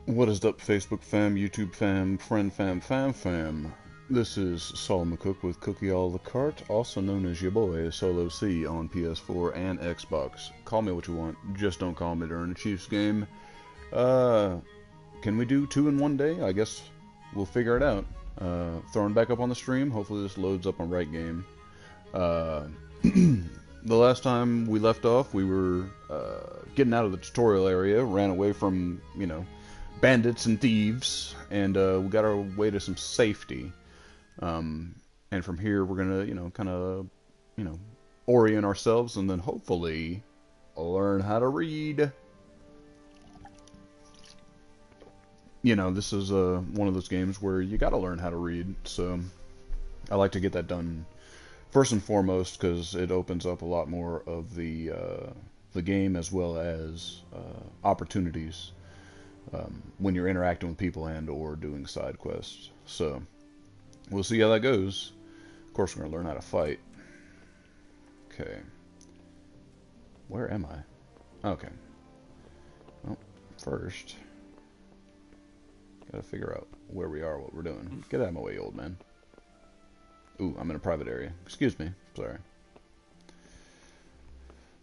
What is up, Facebook fam, YouTube fam, friend fam? This is Solomon Cook with Cookie a la carte, also known as your boy Solo C on PS4 and Xbox. Call me what you want, just don't call me during a Chiefs game. Can we do 2 in 1 day? I guess we'll figure it out. Throwing back up on the stream. Hopefully this loads up on right game. The last time we left off, we were getting out of the tutorial area, ran away from, bandits and thieves, and we got our way to some safety. And from here, we're gonna, kind of, orient ourselves, and then hopefully learn how to read. This is one of those games where you gotta learn how to read, so I like to get that done first and foremost because it opens up a lot more of the game as well as opportunities when you're interacting with people and or doing side quests. So we'll see how that goes. Of course, we're gonna learn how to fight. Okay, where am I? Okay. Well, first gotta figure out where we are, what we're doing. Get out of my way, old man. Ooh, I'm in a private area. Excuse me. Sorry.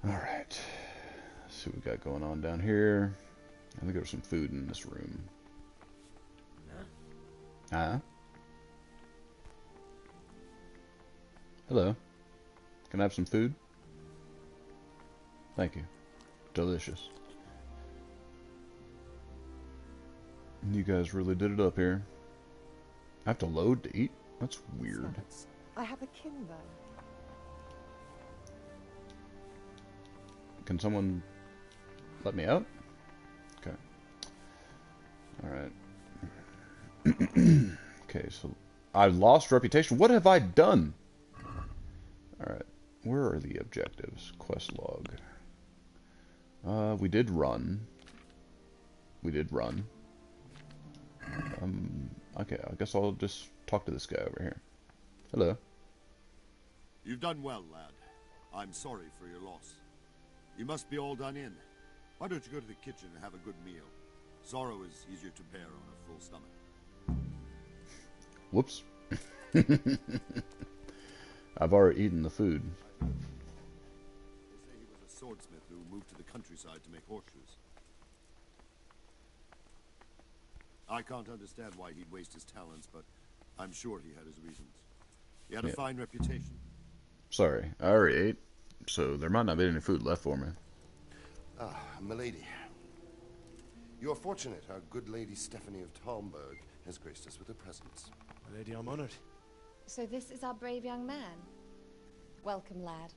Alright. Let's see what we got going on down here. I think there's some food in this room. Huh? Hello. Can I have some food? Thank you. Delicious. You guys really did it up here. I have to load to eat? That's weird. I have a kimbo. Can someone let me out? Okay. Alright. Okay, so I lost reputation. What have I done? Alright. Where are the objectives? Quest log. We did run. We did run. Okay, I guess I'll just talk to this guy over here. Hello. You've done well, lad. I'm sorry for your loss. You must be all done in. Why don't you go to the kitchen and have a good meal? Sorrow is easier to bear on a full stomach. Whoops. I've already eaten the food. They say he was a swordsmith who moved to the countryside to make horseshoes. I can't understand why he'd waste his talents, but I'm sure he had his reasons. He had a fine reputation. Sorry, I already ate, so there might not be any food left for me. Ah, milady. You're fortunate our good lady Stephanie of Talmberg has graced us with her presence. Milady, I'm honored. So this is our brave young man. Welcome, lad.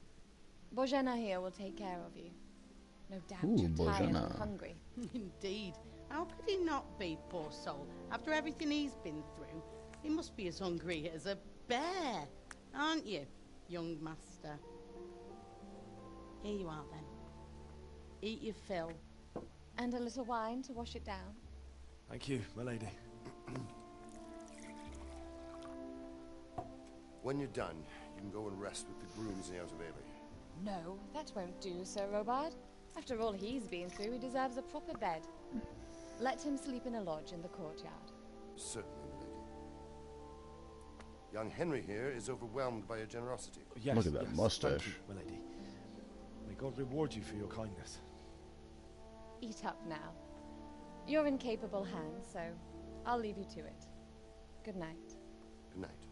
Bojana here will take care of you. No doubt you're tired and hungry. Indeed. How could he not be, poor soul? After everything he's been through, he must be as hungry as a bear, aren't you, young master? Here you are, then. Eat your fill. And a little wine to wash it down. Thank you, my lady. When you're done, you can go and rest with the grooms in the Outer Bailey. No, that won't do, Sir Robard. After all he's been through, he deserves a proper bed. Let him sleep in a lodge in the courtyard. Certainly, milady. Young Henry here is overwhelmed by your generosity. Yes, look at that mustache. Thank you, my lady. May God reward you for your kindness. Eat up now. You're in capable hands, so I'll leave you to it. Good night. Good night.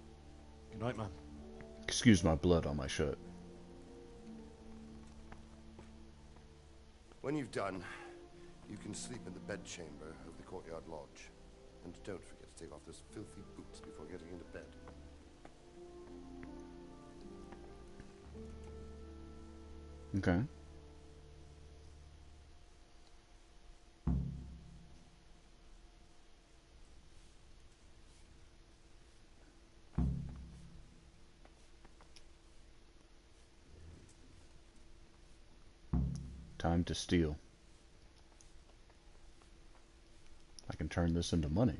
Good night, man. Excuse my blood on my shirt. When you've done, you can sleep in the bedchamber of the courtyard lodge. And don't forget to take off those filthy boots before getting into bed. Okay. Time to steal. I can turn this into money.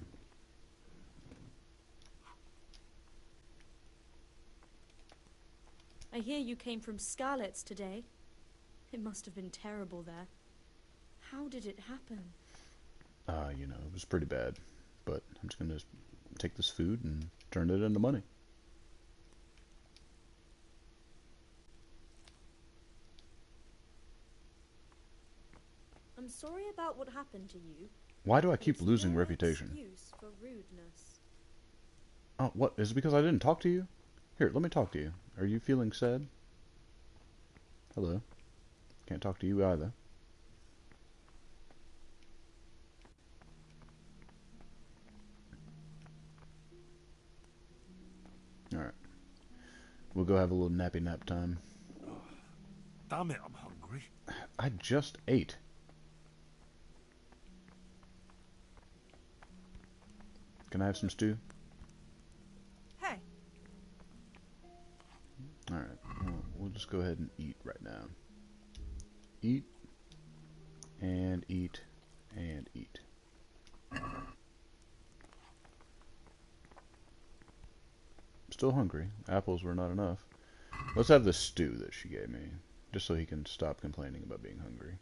I hear you came from Scarlet's today. It must have been terrible there. How did it happen? You know, it was pretty bad. But I'm just gonna take this food and turn it into money. I'm sorry about what happened to you. Why do I keep It's losing no reputation? excuse for rudeness. Oh, what? Is it because I didn't talk to you? Here, let me talk to you. Are you feeling sad? Hello. Can't talk to you either. Alright. We'll go have a little nappy nap time. Damn it, I'm hungry. I just ate. Can I have some stew? Hey. Alright. Well, we'll just go ahead and eat right now. Eat. And eat. And eat. Still hungry. Apples were not enough. Let's have the stew that she gave me. Just so he can stop complaining about being hungry.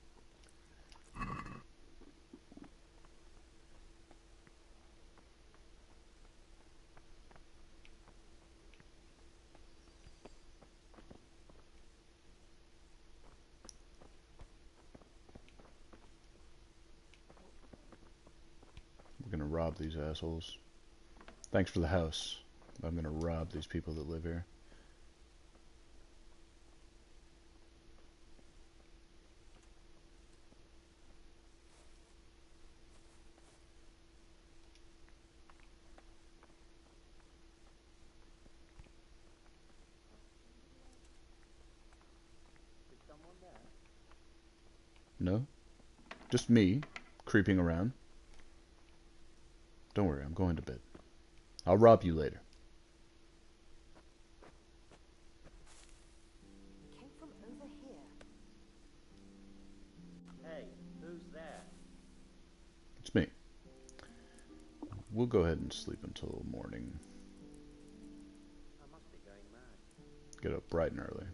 We're gonna rob these assholes. Thanks for the house. I'm gonna rob these people that live here. No? Just me, creeping around. Don't worry, I'm going to bed. I'll rob you later. Came from over here. Hey, who's there? It's me. We'll go ahead and sleep until morning. I must be going mad. Get up bright and early.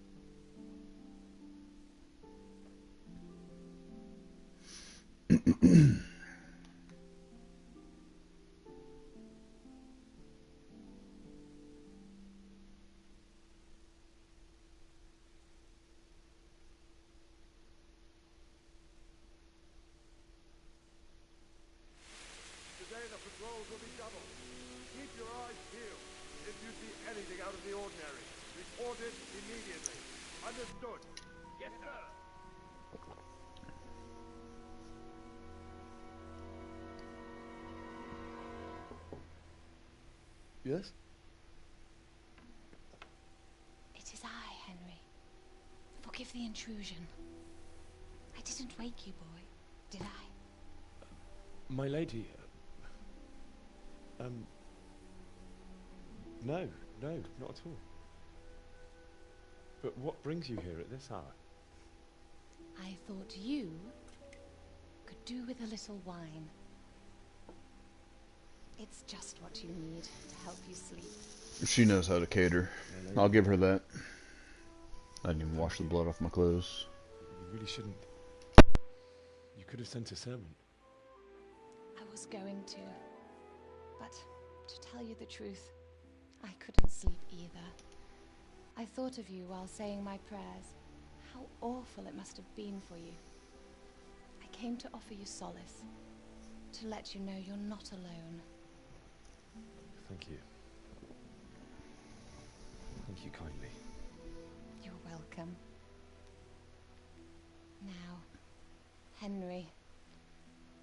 Today the patrols will be doubled. Keep your eyes peeled. If you see anything out of the ordinary, report it immediately. Understood? Yes, sir. Yes? It is I, Henry. Forgive the intrusion. I didn't wake you, boy, did I? My lady... No, not at all. But what brings you here at this hour? I thought you could do with a little wine. It's just what you need to help you sleep. She knows how to cater. I'll give her that. I didn't even wash the blood off my clothes. You really shouldn't. You could have sent a servant. I was going to, but to tell you the truth, I couldn't sleep either. I thought of you while saying my prayers. How awful it must have been for you. I came to offer you solace, to let you know you're not alone. Thank you. Thank you kindly. You're welcome. Now, Henry,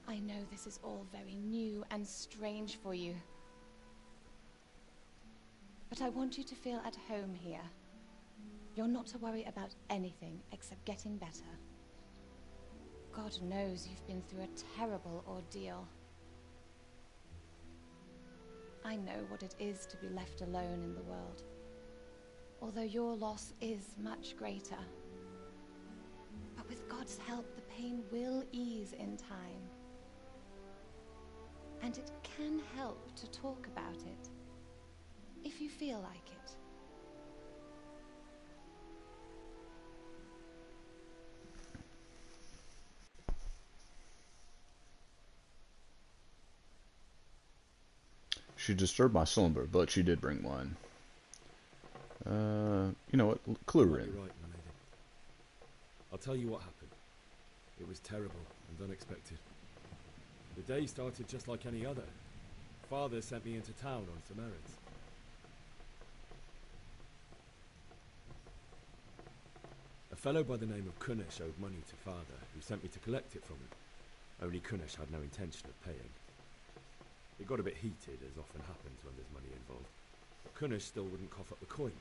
I know this is all very new and strange for you. But I want you to feel at home here. You're not to worry about anything except getting better. God knows you've been through a terrible ordeal. I know what it is to be left alone in the world, although your loss is much greater. But with God's help, the pain will ease in time. And it can help to talk about it, if you feel like it. She disturbed my slumber, but she did bring wine. You know what? Clue her You're in. right, my lady. I'll tell you what happened. It was terrible and unexpected. The day started just like any other. Father sent me into town on some errands. A fellow by the name of Kunish owed money to Father, who sent me to collect it from him. Only Kunish had no intention of paying. It got a bit heated, as often happens when there's money involved. Kunish still wouldn't cough up the coin.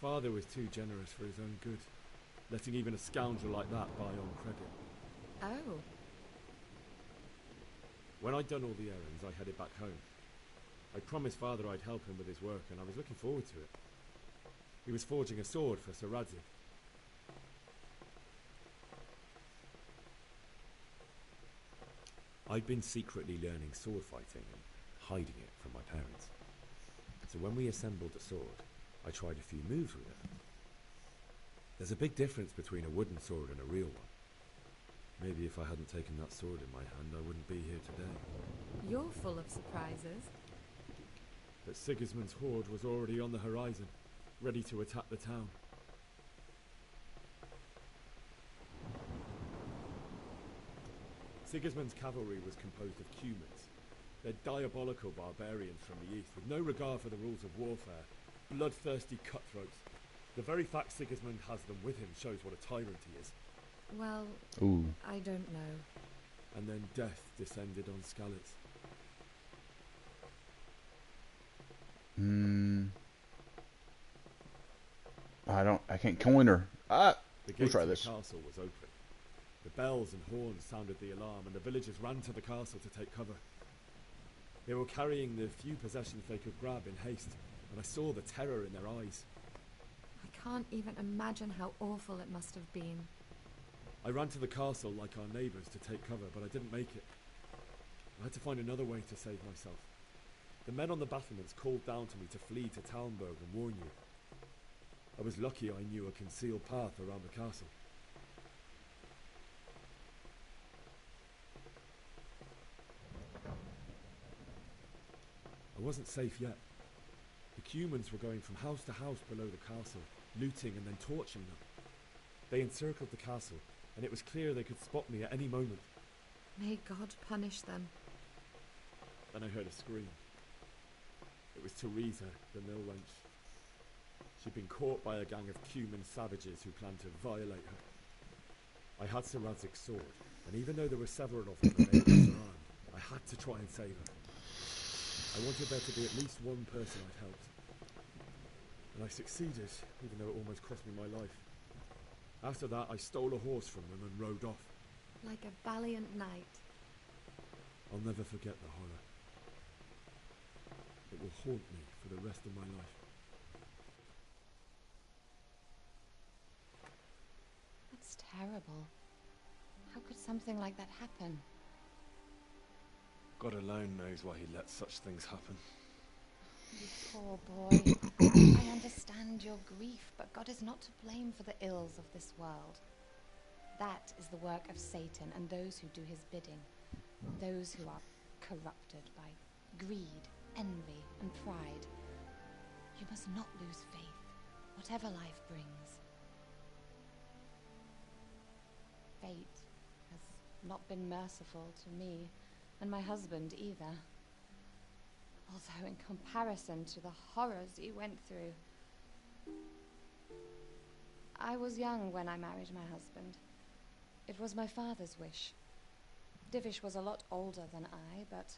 Father was too generous for his own good, letting even a scoundrel like that buy on credit. Oh. When I'd done all the errands, I headed back home. I promised Father I'd help him with his work, and I was looking forward to it. He was forging a sword for Sir Radzik. I'd been secretly learning sword fighting and hiding it from my parents. So when we assembled the sword, I tried a few moves with it. There's a big difference between a wooden sword and a real one. Maybe if I hadn't taken that sword in my hand, I wouldn't be here today. You're full of surprises. But Sigismund's horde was already on the horizon, ready to attack the town. Sigismund's cavalry was composed of Cumans. They're diabolical barbarians from the east, with no regard for the rules of warfare, bloodthirsty cutthroats. The very fact Sigismund has them with him shows what a tyrant he is. Well, Ooh. I don't know. And then death descended on Skalitz. I can't coin her. Ah! The We'll gate try to the this. castle was open. The bells and horns sounded the alarm, and the villagers ran to the castle to take cover. They were carrying the few possessions they could grab in haste, and I saw the terror in their eyes. I can't even imagine how awful it must have been. I ran to the castle like our neighbours to take cover, but I didn't make it. I had to find another way to save myself. The men on the battlements called down to me to flee to Talmberg and warn you. I was lucky I knew a concealed path around the castle. I wasn't safe yet. The Cumans were going from house to house below the castle, looting and then torching them. They encircled the castle, and it was clear they could spot me at any moment. May God punish them. Then I heard a scream. It was Teresa, the mill wench. She'd been caught by a gang of Cuman savages who planned to violate her. I had Sir Radzik's sword, and even though there were several of them and they were disarmed, I had to try and save her. I wanted there to be at least one person I'd helped. And I succeeded, even though it almost cost me my life. After that, I stole a horse from them and rode off. Like a valiant knight. I'll never forget the horror. It will haunt me for the rest of my life. That's terrible. How could something like that happen? God alone knows why he lets such things happen. You poor boy. I understand your grief, but God is not to blame for the ills of this world. That is the work of Satan and those who do his bidding. Those who are corrupted by greed, envy, and pride. You must not lose faith, whatever life brings. Fate has not been merciful to me, and my husband either. Although in comparison to the horrors he went through. I was young when I married my husband. It was my father's wish. Divish was a lot older than I, but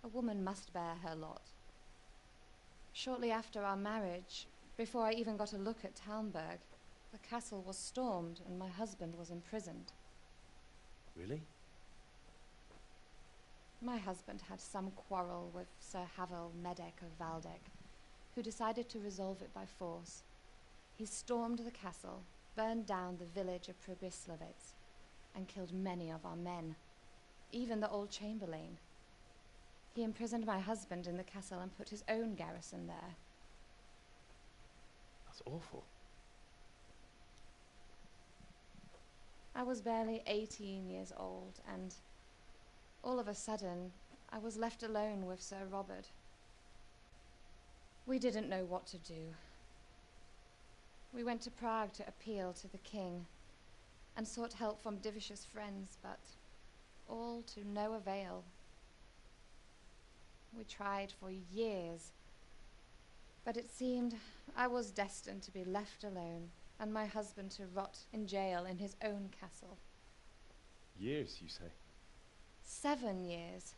a woman must bear her lot. Shortly after our marriage, before I even got a look at Talmberg, the castle was stormed and my husband was imprisoned. Really? My husband had some quarrel with Sir Havel Medek of Valdek, who decided to resolve it by force. He stormed the castle, burned down the village of Probislavitz, and killed many of our men, even the old chamberlain. He imprisoned my husband in the castle and put his own garrison there. That's awful. I was barely 18 years old, and all of a sudden, I was left alone with Sir Robert. We didn't know what to do. We went to Prague to appeal to the king and sought help from Divish's friends, but all to no avail. We tried for years, but it seemed I was destined to be left alone and my husband to rot in jail in his own castle. Years, you say? 7 years.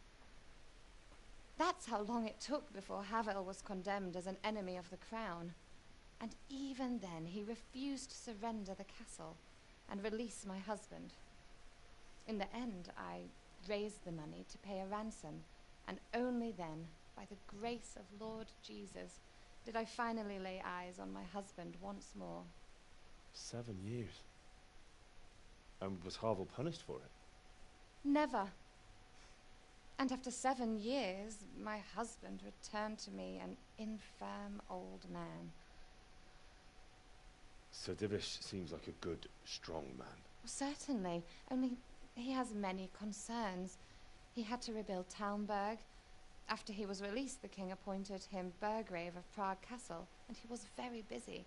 That's how long it took before Havel was condemned as an enemy of the crown. And even then, he refused to surrender the castle and release my husband. In the end, I raised the money to pay a ransom, and only then, by the grace of Lord Jesus, did I finally lay eyes on my husband once more. 7 years? And was Havel punished for it? Never. And after 7 years, my husband returned to me an infirm old man. Sir Divish seems like a good, strong man. Certainly, only he has many concerns. He had to rebuild Talmberg. After he was released, the king appointed him Burgrave of Prague Castle, and he was very busy.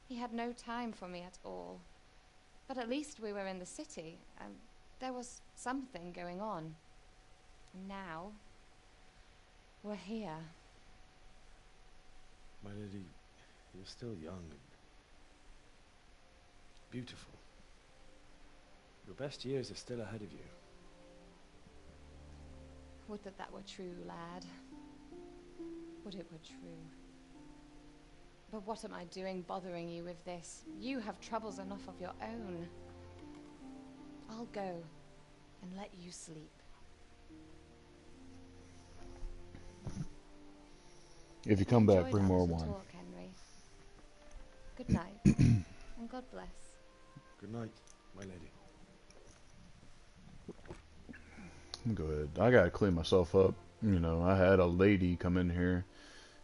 He had no time for me at all. But at least we were in the city, and there was something going on. And now, we're here. My lady, you're still young and beautiful. Your best years are still ahead of you. Would that that were true, lad. Would it were true. But what am I doing bothering you with this? You have troubles enough of your own. I'll go and let you sleep. If you come back, Enjoyed bring our more little wine. talk, Henry. Good night, and God bless. Good night, my lady. Go ahead. I gotta clean myself up. You know, I had a lady come in here,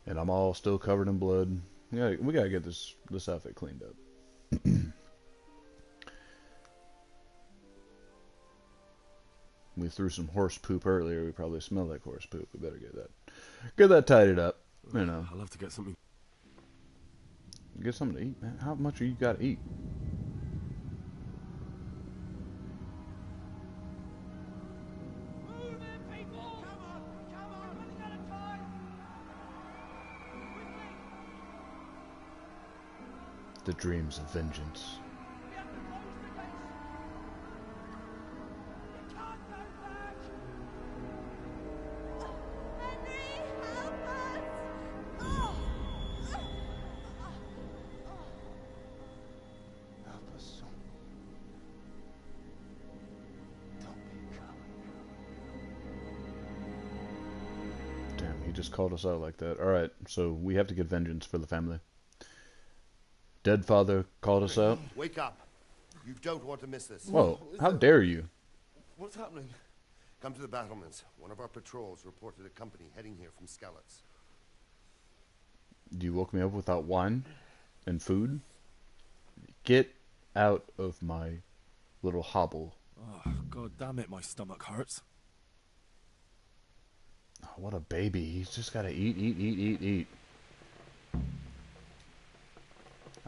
and I'm all still covered in blood. We gotta get this outfit cleaned up. We threw some horse poop earlier. We probably smell like horse poop. We better get that tidied up. You know, I'll have to get something. get something to eat, man. How much you gotta eat? The dreams of vengeance. Help us. Don't be a coward. Damn, he just called us out like that. Alright, so we have to get vengeance for the family. Dead father called us out. Wake up. You don't want to miss this. Whoa, how dare you? What's happening? Come to the battlements. One of our patrols reported a company heading here from Skalitz. You woke me up without wine and food? Get out of my little hobble. Oh, God damn it, my stomach hurts. Oh, what a baby. He's just gotta eat, eat, eat, eat, eat.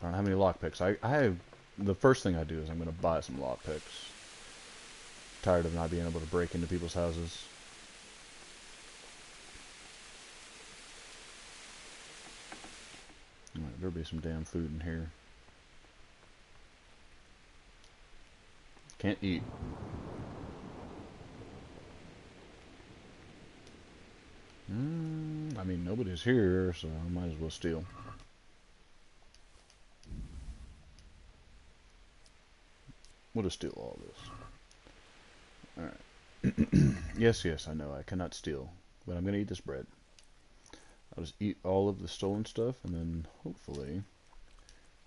I don't have any lockpicks. The first thing I do is I'm gonna buy some lockpicks. Tired of not being able to break into people's houses. Alright, there'll be some damn food in here. Can't eat. I mean, nobody's here, so I might as well steal. We'll just steal all this. Alright. Yes, I know, I cannot steal. But I'm gonna eat this bread. I'll just eat all of the stolen stuff, and then, hopefully,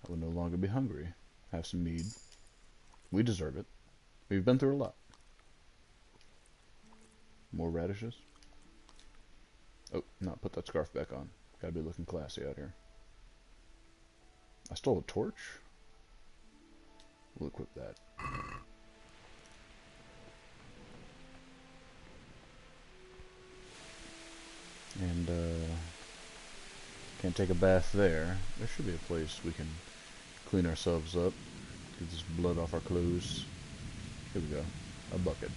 I will no longer be hungry. Have some mead. We deserve it. We've been through a lot. More radishes. Oh, no, put that scarf back on. Gotta be looking classy out here. I stole a torch? We'll equip that. And can't take a bath there. There should be a place we can clean ourselves up. Get this blood off our clothes. Here we go. A bucket.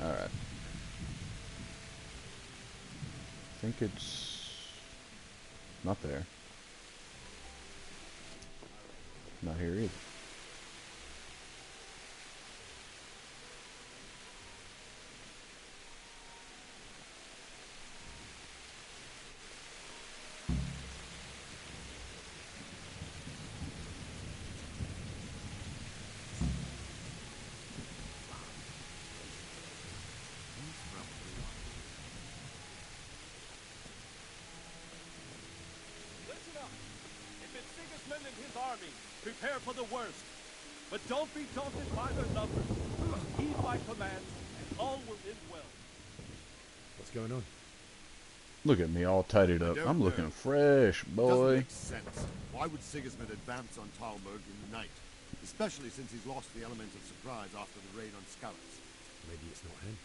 Alright. I think it's not there. Not here either. Listen up. If it's Sigismund and his army, prepare for the worst. But don't be daunted by their numbers. Heed my commands, and all will end well. What's going on? Look at me all tidied up. I'm looking fresh, Doesn't boy. make sense. Why would Sigismund advance on Talmberg in the night? Especially since he's lost the element of surprise after the raid on Skalitz. Maybe it's not him.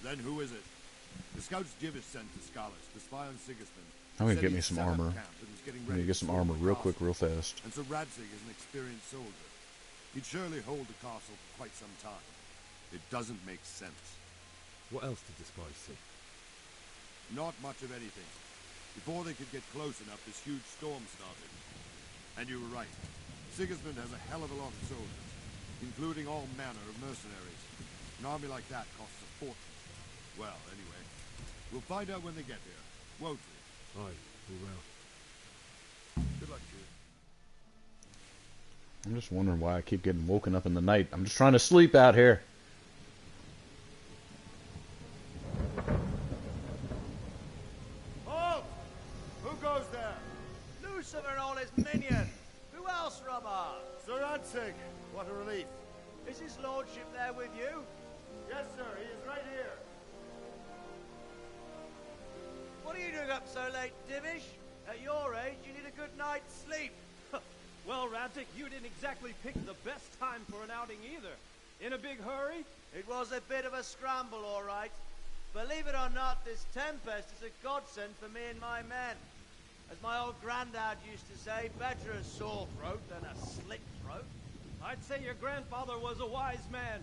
Then who is it? The scouts Jivish sent to Skalitz to spy on Sigismund. I'm gonna said get me he'd some set up armor. camp and was getting I'm ready gonna get to some storm armor the real castle. quick, real fast. And so Radzig is an experienced soldier. He'd surely hold the castle for quite some time. It doesn't make sense. What else did the spies see? Not much of anything. Before they could get close enough, this huge storm started. And you were right. Sigismund has a hell of a lot of soldiers, including all manner of mercenaries. An army like that costs a fortune. Well, anyway, we'll find out when they get here, won't we? Aye, we will. Good luck to you. I'm just wondering why I keep getting woken up in the night. I'm just trying to sleep out here. Halt! Who goes there? Lucifer and all his minions. Who else, Rubber? Sir Radzig. What a relief. Is his lordship there with you? Yes, sir. He is right here. What are you doing up so late, Divish? At your age, you need a good night's sleep. Well, Radzig, you didn't exactly pick the best time for an outing either. In a big hurry? It was a bit of a scramble, all right. Believe it or not, this tempest is a godsend for me and my men. As my old granddad used to say, better a sore throat than a slit throat. I'd say your grandfather was a wise man.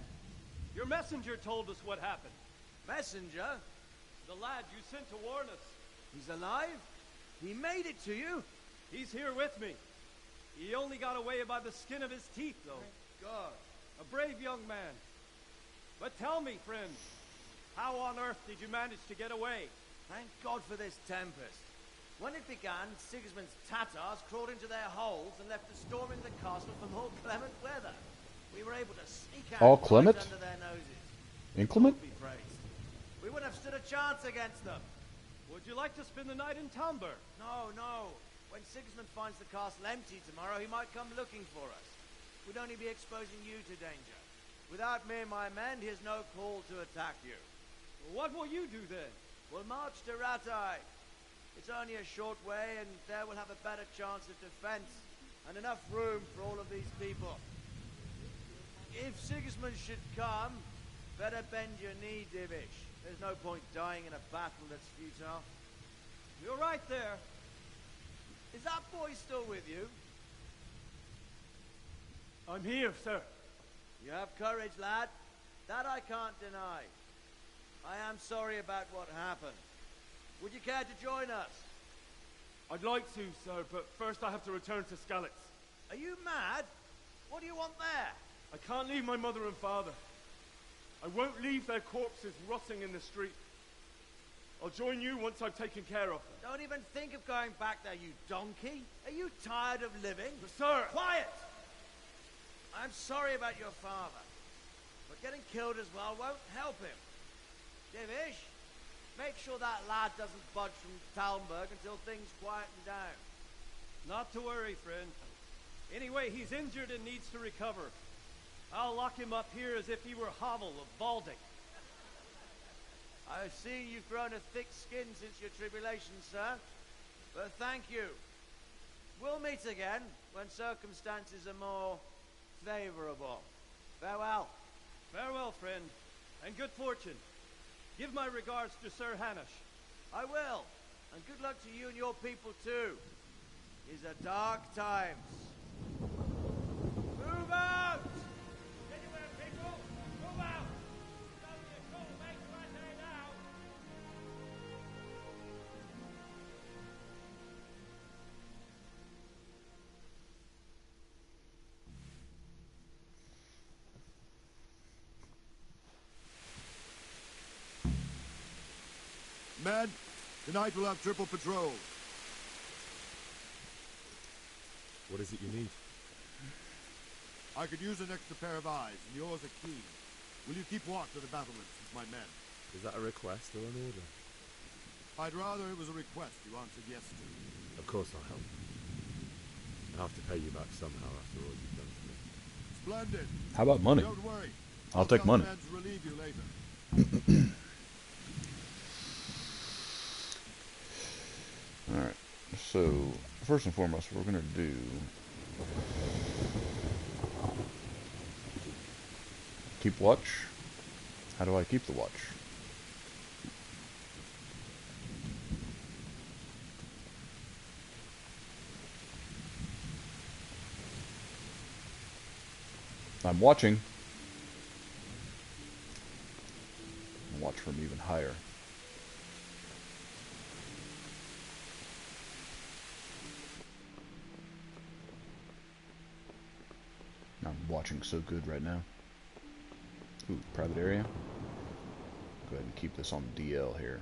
Your messenger told us what happened. Messenger? The lad you sent to warn us. He's alive? He made it to you? He's here with me. He only got away by the skin of his teeth, though. Thank God. A brave young man. But tell me, friend, how on earth did you manage to get away? Thank God for this tempest. When it began, Sigismund's Tatars crawled into their holes and left us storming the castle for more clement weather. We were able to sneak out All right clement? under their noses. Inclement? God be praised. We wouldn't have stood a chance against them. Would you like to spend the night in Talmberg? No, no. When Sigismund finds the castle empty tomorrow, he might come looking for us. We'd only be exposing you to danger. Without me and my men, he has no call to attack you. What will you do then? We'll march to Ratai. It's only a short way, and there we'll have a better chance of defense, and enough room for all of these people. If Sigismund should come, better bend your knee, Divish. There's no point dying in a battle that's futile. You're right there. Is that boy still with you? I'm here, sir. You have courage, lad. That I can't deny. I am sorry about what happened. Would you care to join us? I'd like to, sir, but first I have to return to Skalitz. Are you mad? What do you want there? I can't leave my mother and father. I won't leave their corpses rotting in the street. I'll join you once I've taken care of them. Don't even think of going back there, you donkey. Are you tired of living? But sir! Quiet! I'm sorry about your father, but getting killed as well won't help him. Divish, make sure that lad doesn't budge from Talmberg until things quieten down. Not to worry, friend. Anyway, he's injured and needs to recover. I'll lock him up here as if he were Havel of Balding. I see you've grown a thick skin since your tribulation, sir. But thank you. We'll meet again when circumstances are more favorable. Farewell. Farewell, friend. and good fortune. Give my regards to Sir Hanush. I will, and good luck to you and your people too. These are dark times. Move out! Anywhere, people! Move out! It's only a short way to Rattay now! Men, tonight we'll have triple patrol. What is it you need? I could use an extra pair of eyes, and yours are keen. Will you keep watch of the battlements with my men? Is that a request or an order? I'd rather it was a request you answered yes to. Of course I'll help. I'll have to pay you back somehow after all you've done for me. Splendid. How about money? Don't worry. I'll take money. To relieve you later. Alright, so first and foremost, what we're going to do... Keep watch? How do I keep the watch? I'm watching. Watch from even higher. I'm watching so good right now. Ooh, private area. Go ahead and keep this on DL here.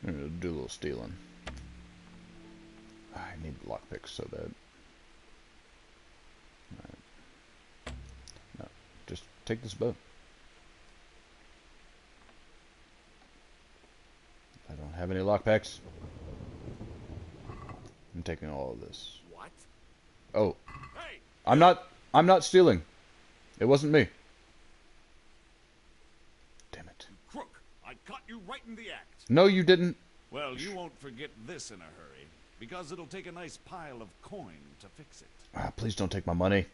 I'm gonna do a little stealing. I need lockpicks so bad. Alright. No, just take this bow. I don't have any lockpicks. I'm taking all of this. What? Oh. Hey! I'm not stealing. It wasn't me. Damn it. Crook! I caught you right in the act. No, you didn't. Well, you won't forget this in a hurry, because it'll take a nice pile of coin to fix it. Ah, please don't take my money.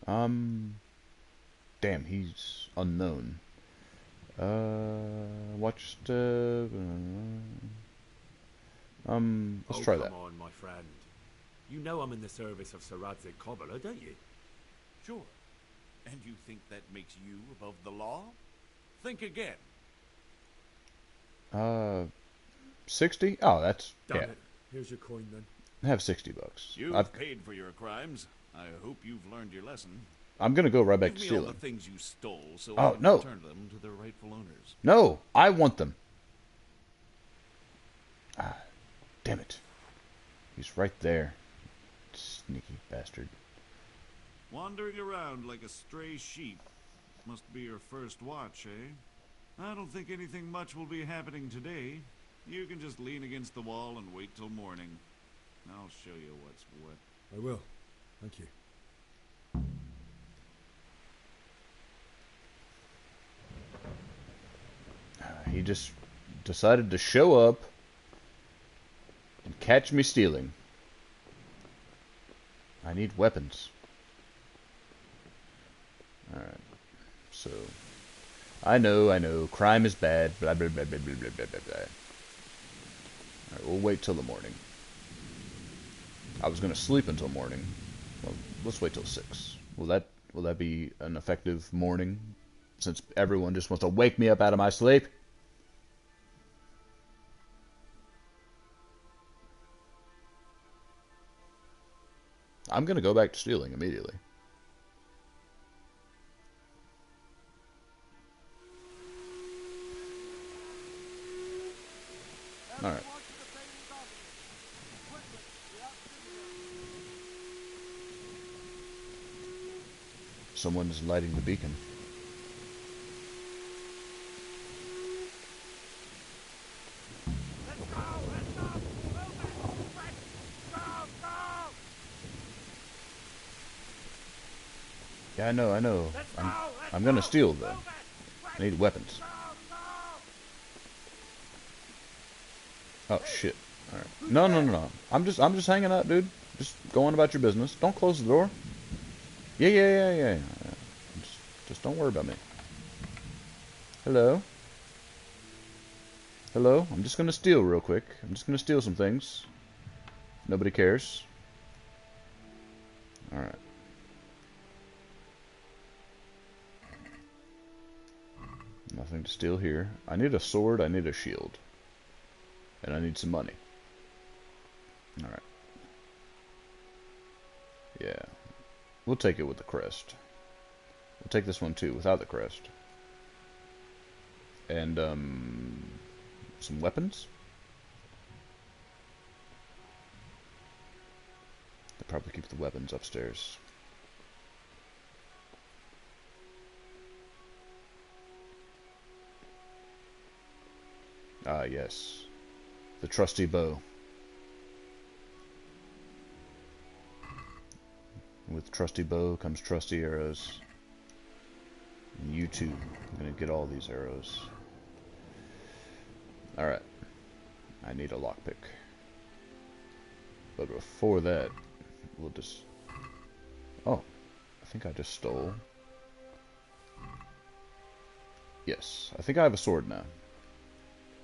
Damn, he's unknown. Watch the... let's try that. Come on, my friend. You know I'm in the service of Sir Radzig Kobyla, don't you? Sure. And you think that makes you above the law? Think again. 60? Oh, that's... Damn yeah. it. Here's your coin, then. Have 60 bucks. You've paid for your crimes. I hope you've learned your lesson. I'm gonna go right back to Give me all stealing. the things you stole so Oh, I can no. return them to their rightful owners. No, I want them. Ah, damn it. He's right there. Sneaky bastard. Wandering around like a stray sheep. Must be your first watch, eh? I don't think anything much will be happening today. You can just lean against the wall and wait till morning. I'll show you what's what. I will. Thank you. He just decided to show up and catch me stealing. I need weapons. Alright. So, I know, crime is bad, blah blah blah blah blah blah blah blah. Alright, we'll wait till the morning. I was gonna sleep until morning. Well, let's wait till 6. Will that be an effective morning? Since everyone just wants to wake me up out of my sleep? I'm gonna go back to stealing immediately. Alright. Someone's lighting the beacon. Yeah, I know. I'm gonna steal though. I need weapons. Oh shit. Alright. No. I'm just hanging out, dude. Just go on about your business. Don't close the door. Yeah. Just don't worry about me. Hello? Hello? I'm just gonna steal real quick. I'm just gonna steal some things. Nobody cares. Alright. Nothing to steal here. I need a sword, I need a shield. And I need some money. Alright. Yeah. We'll take it with the crest. We'll take this one too, without the crest. And, some weapons? They'll probably keep the weapons upstairs. Ah, yes. The trusty bow. With trusty bow comes trusty arrows. And you too. I'm gonna get all these arrows. Alright. I need a lockpick. But before that, we'll just... Oh. I think I just stole. Yes. I think I have a sword now.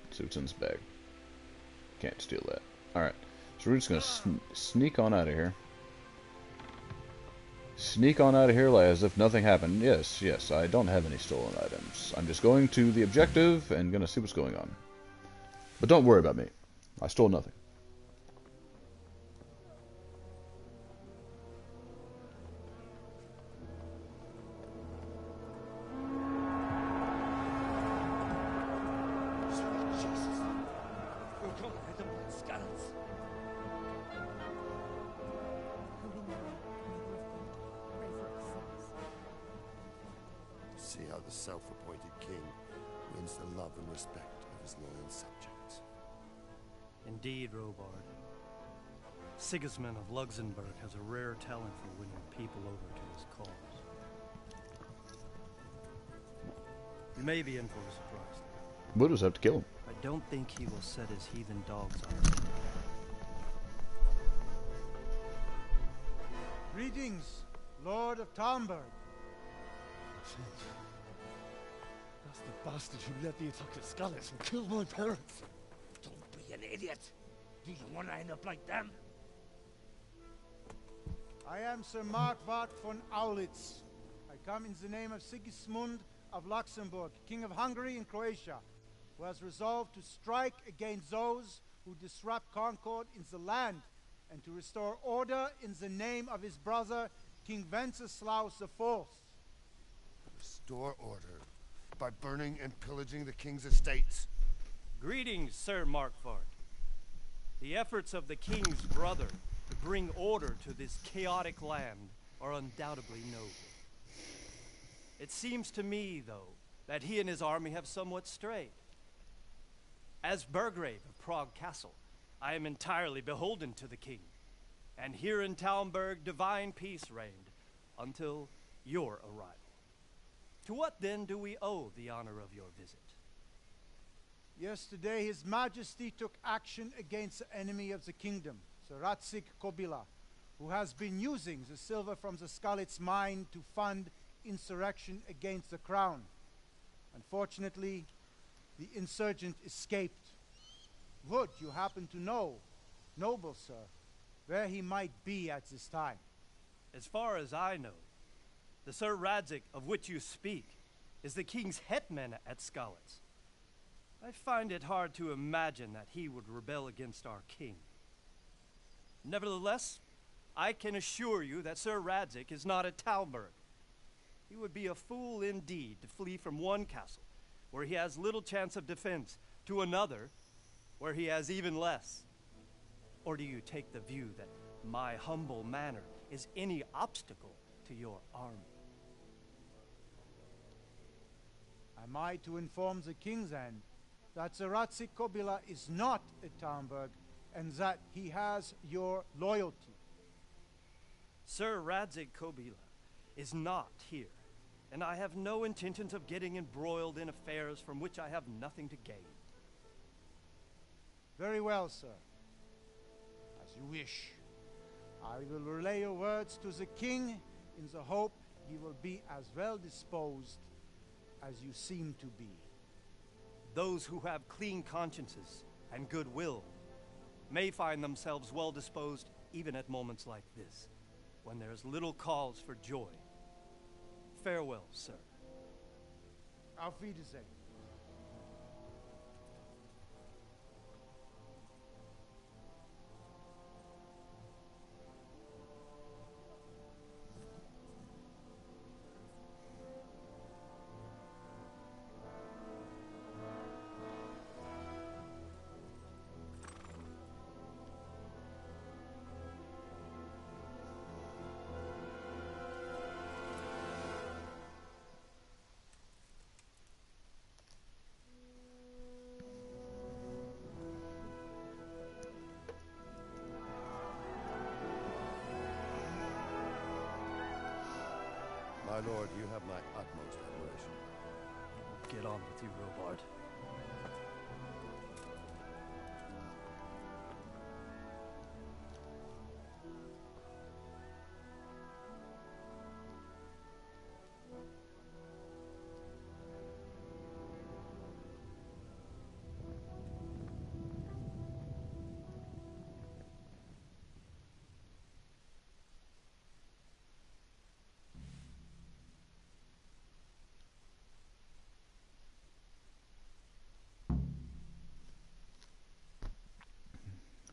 Let's see what's in this bag. Can't steal that. Alright. So we're just gonna sneak on out of here. Sneak on out of here like as if nothing happened. Yes, I don't have any stolen items. I'm just going to the objective and gonna see what's going on. But don't worry about me. I stole nothing. See how the self-appointed king wins the love and respect of his loyal subjects. Indeed, Robard. Sigismund of Luxembourg has a rare talent for winning people over to his cause. You may be in for a surprise. We'll just have to kill him. I don't think he will set his heathen dogs on us. Greetings, Lord of Talmberg. That's the bastard who led the attack at Scarlet and killed my parents. Don't be an idiot. Do you want to end up like them? I am Sir Markwart von Aulitz. I come in the name of Sigismund of Luxembourg, King of Hungary and Croatia, who has resolved to strike against those who disrupt concord in the land and to restore order in the name of his brother, King Wenceslaus IV. Restore order by burning and pillaging the king's estates. Greetings, Sir Markwart. The efforts of the king's brother to bring order to this chaotic land are undoubtedly noble. It seems to me, though, that he and his army have somewhat strayed. As Burgrave of Prague Castle, I am entirely beholden to the king, and here in Talmberg divine peace reigned until your arrival. To what then do we owe the honor of your visit? Yesterday his majesty took action against the enemy of the kingdom, Sir Ratzik Kobila, who has been using the silver from the Skalitz mine to fund insurrection against the crown. Unfortunately, the insurgent escaped. Would you happen to know, noble sir, where he might be at this time? As far as I know, the Sir Radzik of which you speak is the king's hetman at Skalitz. I find it hard to imagine that he would rebel against our king. Nevertheless, I can assure you that Sir Radzik is not at Talmberg. He would be a fool indeed to flee from one castle, where he has little chance of defense, to another, where he has even less. Or do you take the view that my humble manner is any obstacle to your army? Am I to inform the king then that Sir Ratzik Kobila is not at Talmberg and that he has your loyalty? Sir Radzik Kobila is not here, and I have no intentions of getting embroiled in affairs from which I have nothing to gain. Very well, sir. As you wish. I will relay your words to the king in the hope ye will be as well disposed as you seem to be. Those who have clean consciences and goodwill may find themselves well disposed even at moments like this, when there is little cause for joy. Farewell, sir. Auf Wiedersehen. My lord, you have my utmost admiration. Get on with you, Robard.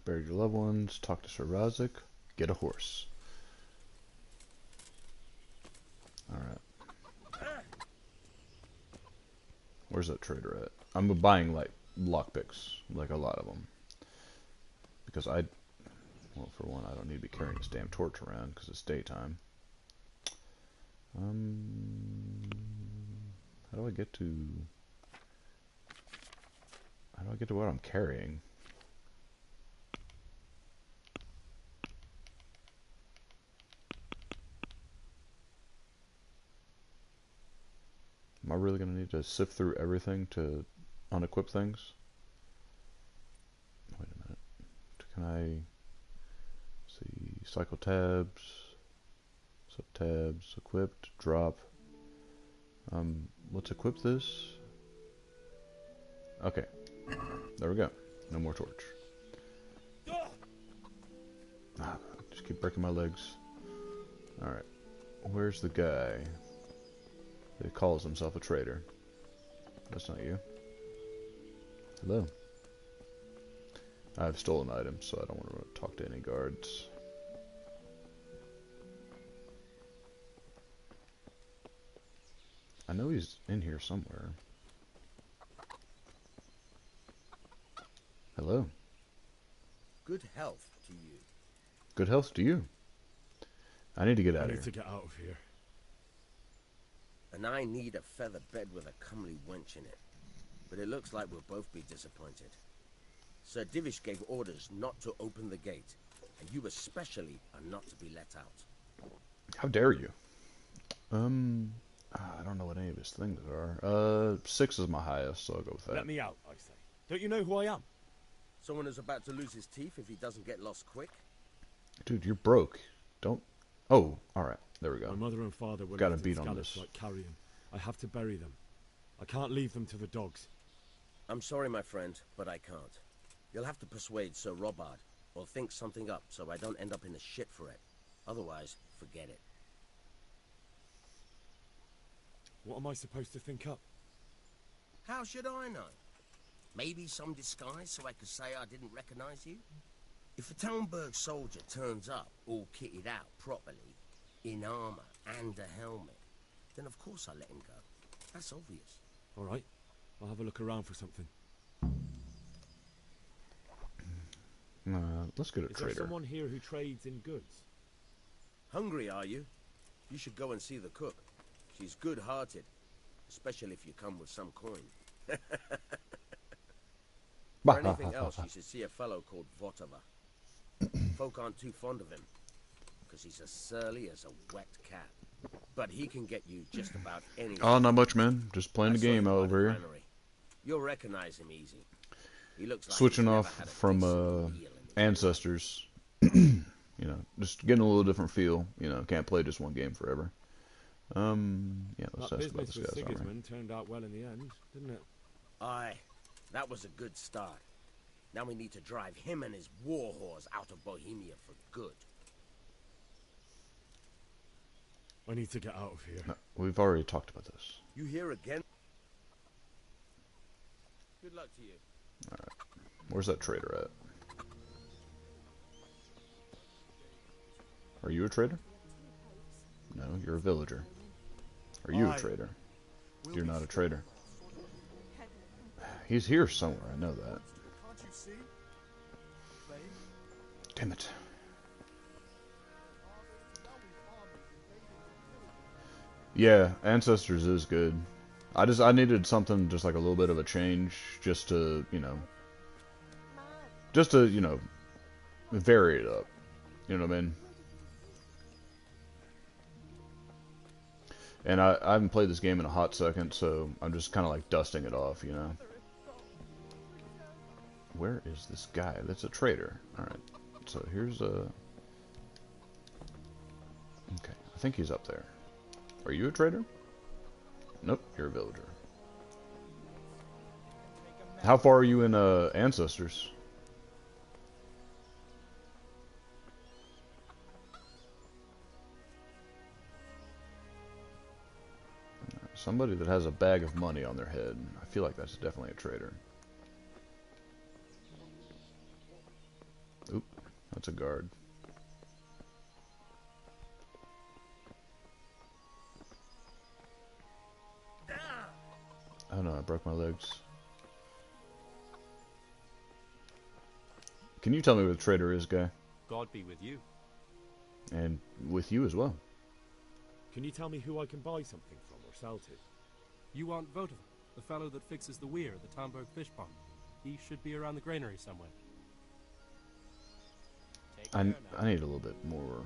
Bury your loved ones, talk to Sir Razik, get a horse. Alright. Where's that trader at? I'm buying, like, lockpicks, like a lot of them. Because well, for one, I don't need to be carrying this damn torch around, because it's daytime. How do I get to... How do I get to what I'm carrying? Am I really going to need to sift through everything to unequip things? Wait a minute. Can I see cycle tabs, sub tabs, equipped, drop. Let's equip this. Okay. There we go. No more torch. Just keep breaking my legs. Alright. Where's the guy that calls himself a traitor? That's not you. Hello. I've stolen items, so I don't want to talk to any guards. I know he's in here somewhere. Hello. Good health to you. Good health to you. I need to get out of here. I need to get out of here. And I need a feather bed with a comely wench in it. But it looks like we'll both be disappointed. Sir Divish gave orders not to open the gate, and you especially are not to be let out. How dare you? I don't know what any of his things are. 6 is my highest, so I'll go with that. Let me out, I say. Don't you know who I am? Someone who's about to lose his teeth if he doesn't get lost quick? Dude, you're broke. Don't... Oh, alright. There we go. My mother and father were Got a left beat in on Scallops this. like carrion. I have to bury them. I can't leave them to the dogs. I'm sorry, my friend, but I can't. You'll have to persuade Sir Robard, or think something up so I don't end up in the shit for it. Otherwise, forget it. What am I supposed to think up? How should I know? Maybe some disguise so I could say I didn't recognize you? If a Talmberg soldier turns up, all kitted out properly, in armor and a helmet, then of course I let him go. That's obvious. All right, I'll have a look around for something. Let's get a Is trader. there someone here who trades in goods? Hungry, are you? You should go and see the cook. She's good-hearted, especially if you come with some coin. For anything else, you should see a fellow called Votava. Folk aren't too fond of him, because he's as surly as a wet cat. But he can get you just about anything. Oh, not much, man. Just playing the game out over here. You'll recognize him easy. He looks like Switching he's never off had a from decent meal in his ancestors. You you know, just getting a little different feel. You know, can't play just one game forever. Yeah, let's That ask about business this with guy's armor. Sigismund turned out well in the end, didn't it? Aye, that was a good start. Now we need to drive him and his war whores out of Bohemia for good. I need to get out of here. No, we've already talked about this. You here again? Good luck to you. Alright. Where's that trader at? Are you a trader? No, you're a villager. Are you a trader? You're not a trader. He's here somewhere, I know that. Damn it. Yeah, Ancestors is good. I needed something just like a little bit of a change, just to, you know, vary it up. You know what I mean? And I haven't played this game in a hot second, so I'm just kind of like dusting it off, you know? Where is this guy? That's a trader. Alright, so here's a... Okay, I think he's up there. Are you a trader? Nope, you're a villager. How far are you in Ancestors? Somebody that has a bag of money on their head. I feel like that's definitely a trader. Oop, that's a guard. Oh no, I broke my legs. Can you tell me where the trader is, guy? God be with you. And with you as well. Can you tell me who I can buy something from or sell to? You want Votover, the fellow that fixes the weir at the Tamburg fish pond. He should be around the granary somewhere. I need a little bit more.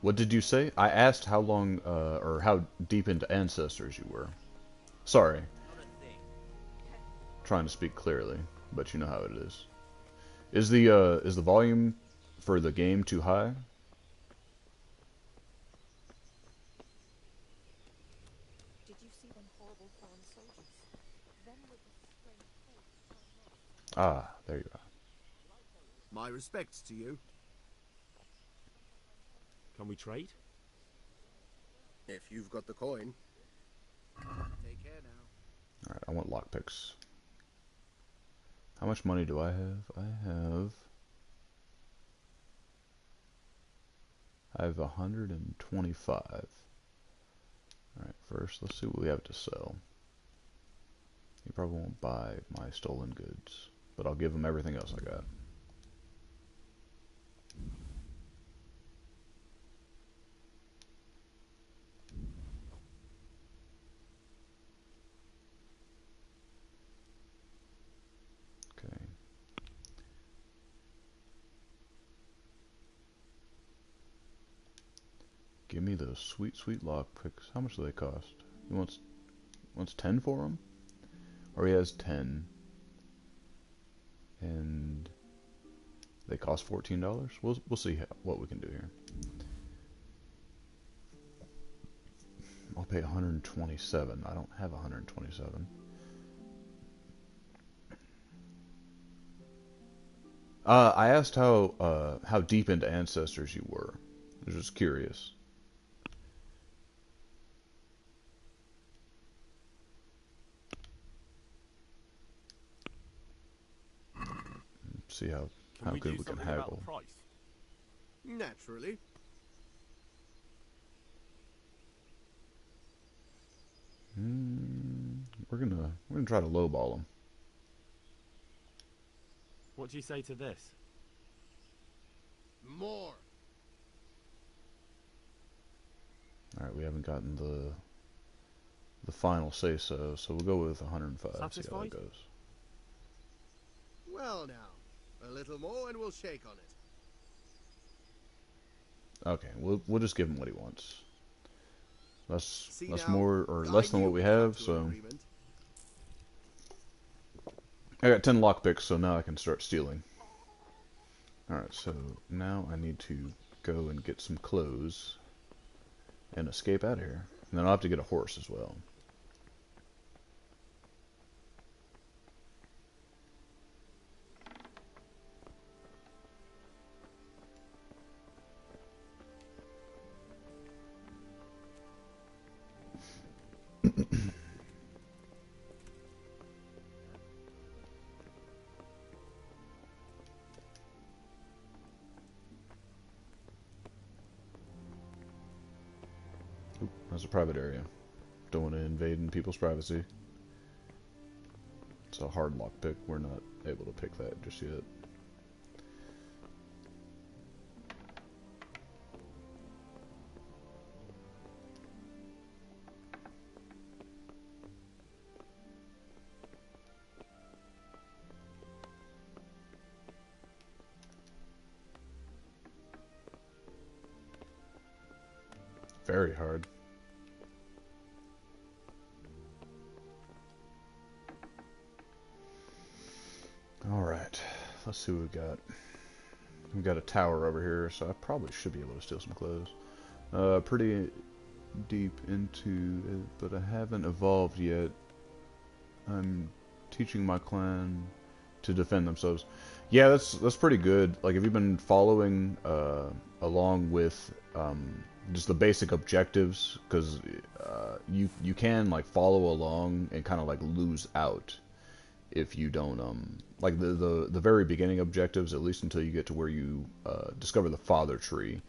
What did you say? I asked how long, or how deep into Ancestors you were. Sorry. Trying to speak clearly, but you know how it is. Is the volume for the game too high? Did you see them horrible foreign soldiers? Them with the strange coats. Ah, there you are. My respects to you. Can we trade? If you've got the coin. Take care now. Alright, I want lockpicks. How much money do I have? I have 125. Alright, first let's see what we have to sell. He probably won't buy my stolen goods, but I'll give him everything else I got. Okay. Give me those sweet, sweet lockpicks. How much do they cost? He wants 10 for them? Or he has 10. And they cost $14? We'll see what we can do here. I'll pay 127. I don't have 127. I asked how deep into Ancestors you were. I was just curious. See how good we can haggle. Naturally. We're gonna try to lowball him. What do you say to this? More. Alright, we haven't gotten the final say so we'll go with 105. See how that goes. Well now, a little more and we'll shake on it. Okay, we'll just give him what he wants. Less now, more or less than what we have, so agreement. I got 10 lockpicks, so now I can start stealing. Alright, so now I need to go and get some clothes and escape out of here. And then I'll have to get a horse as well. Oop, that's a private area. Don't want to invade in people's privacy. It's a hard lock pick. We're not able to pick that just yet. Very hard. Alright, let's see what we've got. We've got a tower over here, so I probably should be able to steal some clothes. Pretty deep into it, but I haven't evolved yet. I'm teaching my clan to defend themselves. Yeah, that's pretty good. Like, if you've been following along with just the basic objectives, because you can like follow along and kind of like lose out if you don't like the very beginning objectives, at least until you get to where you discover the father tree.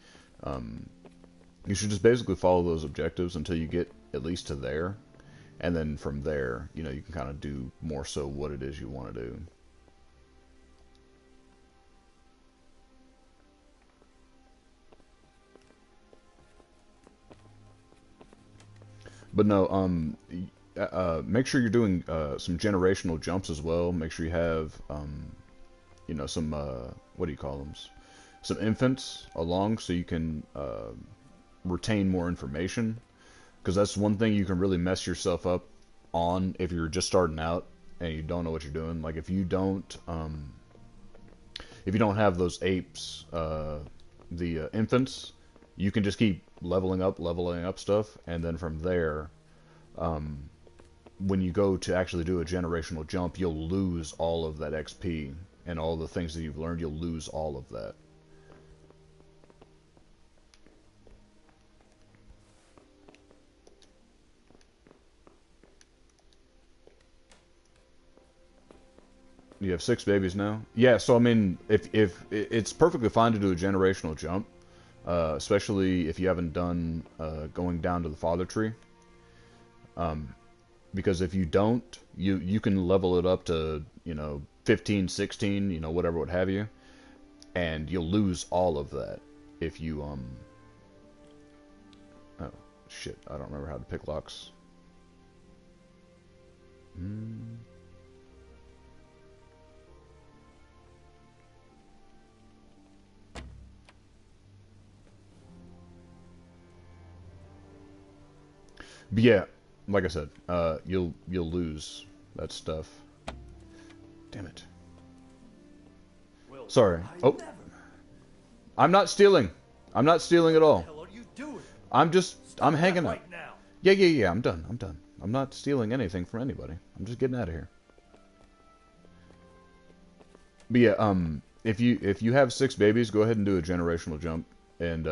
You should just basically follow those objectives until you get at least to there, and then from there, you know, you can kind of do more so what it is you want to do. But no, make sure you're doing some generational jumps as well. Make sure you have, you know, some, what do you call them? Some infants along so you can retain more information. Because that's one thing you can really mess yourself up on if you're just starting out and you don't know what you're doing. Like if you don't have those apes, the infants, you can just keep leveling up stuff, and then from there, when you go to actually do a generational jump, you'll lose all of that XP and all the things that you've learned. You'll lose all of that. You have 6 babies now? Yeah, so I mean, if it's perfectly fine to do a generational jump, especially if you haven't done going down to the father tree. Because if you don't, you can level it up to, you know, 15, 16, you know, whatever, what have you, and you'll lose all of that if you oh shit, I don't remember how to pick locks. But yeah, like I said, you'll lose that stuff. Damn it. Sorry. Oh, I'm not stealing. I'm not stealing at all. What are you doing? I'm hanging out. Right now. Yeah. I'm done. I'm not stealing anything from anybody. I'm just getting out of here. But yeah, if you have 6 babies, go ahead and do a generational jump and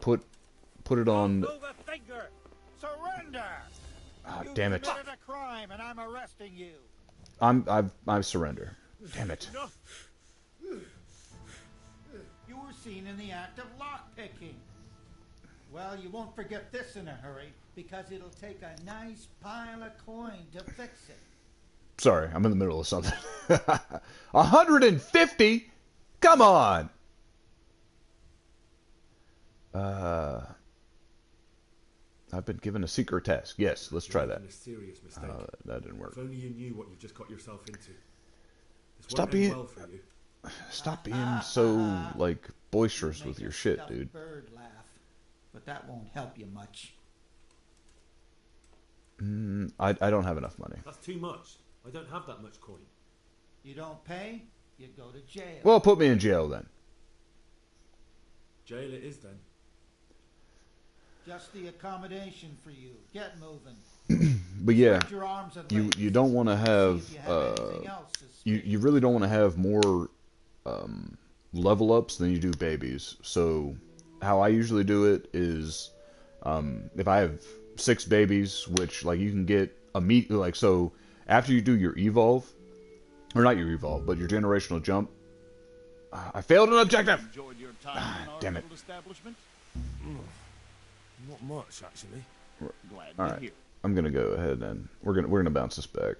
put it on. Move a finger. Surrender. Ah, damn it. You committed a crime, and I'm arresting you. I surrender. Damn it. You were seen in the act of lockpicking. Well, you won't forget this in a hurry, because it'll take a nice pile of coin to fix it. Sorry, I'm in the middle of something. 150? Come on! I've been given a secret task. Yes, let's try that. A serious mistake. That didn't work. If only you knew what you've just got yourself into. This Stop won't being end well for you. Stop being so like boisterous with your shit, dude. Bird laugh, but that won't help you much. I don't have enough money. That's too much. I don't have that much coin. You don't pay? you go to jail. Well, put me in jail then. Jail it is then. Just the accommodation for you. Get moving. But yeah, Stretch your arms and you legs. don't want to have See if you have anything else to you really don't want to have more level ups than you do babies. So how I usually do it is if I have 6 babies, which like you can get like so after you do your evolve, or not your evolve, but your generational jump. I failed an objective. Enjoyed your time in our damn it. little establishment? Not much, actually. Glad All to right, hear. I'm gonna go ahead and we're gonna bounce this back.